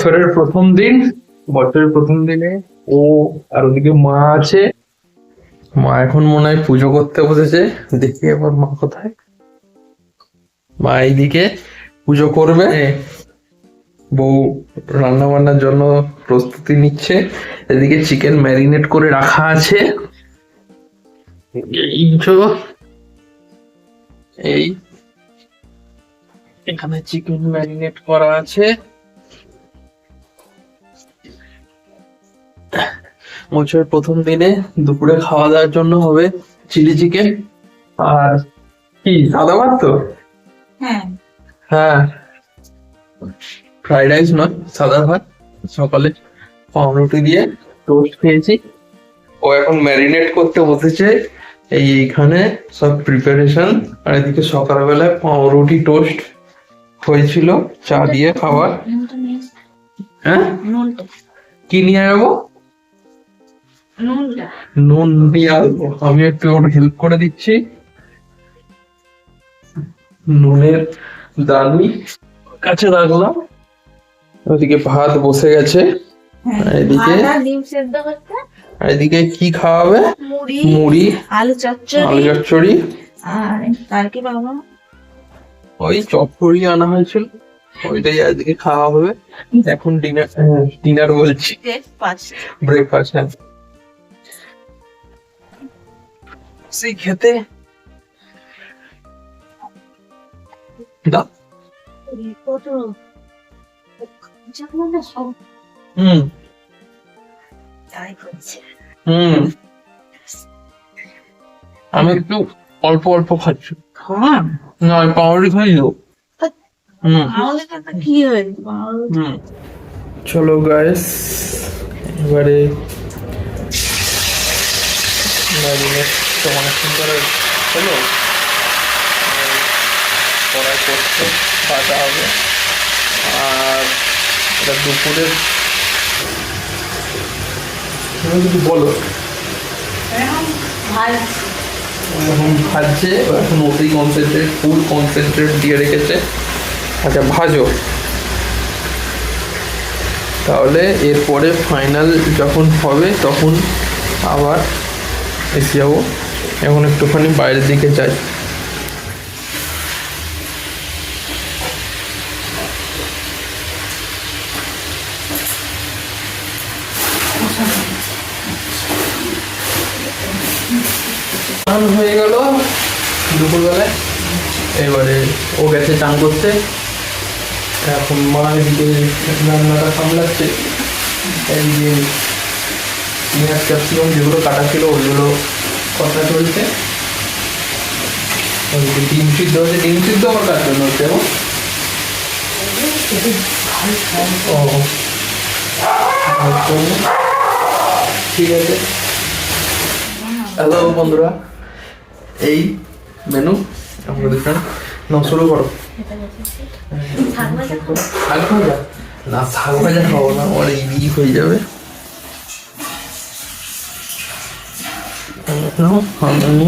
বছরের প্রথম দিন, বছরের প্রথম দিনে ও আর ওদিকে মা আছে। মা এখন মনে হয় পুজো করতে বসেছে, দেখি এবার মা কোথায়। মা এইদিকে পুজো করবে, বউ রান্না বান্নার জন্য প্রস্তুতি নিচ্ছে। এদিকে চিকেন ম্যারিনেট করে রাখা আছে। এই যে, এই এখানে চিকেন ম্যারিনেট করা আছে। বছরের প্রথম দিনে দুপুরে খাওয়া দাওয়ার জন্য হবে চিলি চিকেন আর কি সাদা ভাত তো। হ্যাঁ, ফ্রাইড রাইস নয়, সাদা ভাত। সকালে পাউরুটি দিয়ে টোস্ট খেয়েছি। ও এখন ম্যারিনেট করতে বসেছে। এইখানে সব প্রিপারেশন। আর এদিকে সকালবেলায় পাউরুটি টোস্ট হয়েছিল চা দিয়ে খাবার। হ্যাঁ, কি নিয়ে যাবো? নুন নিয়ে আসবো। আমি একটু ওর হেল্প করে দিচ্ছি। নুনের দানি কাছে রাখলাম। ওদিকে ভাত বসে গেছে। এদিকে এদিকে কি খাওয়াবে? মুড়ি, আলু চচ্চড়ি আর আর কি বাবা, ওই চচ্চড়ি আনা হয়েছিল, ওইটাই আজকে খাওয়া হবে। এখন ডিনার বলছি, ব্রেকফাস্ট। হ্যাঁ, সেই খেতে দাও। হুম হুম, আমি একটু অল্প অল্প খাচ্ছি। না, পাউরুটি খাই তো। কি হয়? চলো গাইস, এবারে ম্যারিনেট তো অনেক সুন্দর হলো। কড়াই করতে ভাজা হবে। আর এটা দুপুরের, তুমি কিছু বলো। এখন ভাজছে, এখন ওতেই কনসেন্ট্রেট, ফুল কনসেন্ট্রেট দিয়ে রেখেছে। আচ্ছা, ভাজো। তাহলে এরপরে ফাইনাল যখন হবে তখন আবার এসে যাবো। এখন একটুখানি বাইরের দিকে যাই। স্নান হয়ে গেল দুপুরবেলায়। এবারে ও গেছে চান করতে। এখন মা এদিকে রান্নাটা সামলাচ্ছে। এদিকে পেঁয়াজ ক্যাপসিকাম যেগুলো কাটা ছিল ওইগুলো কষা চলছে। ওইদিকে ডিম সিদ্ধ হচ্ছে, ডিম সিদ্ধ আমার কার জন্য হচ্ছে এখন। ও ঠিক আছে। হ্যালো বন্ধুরা, এই মেনু আমাদের না, শুরু করো। শাক ভাজা না, শাক ভাজা খাবো না, আমার এই হয়ে যাবে। আমি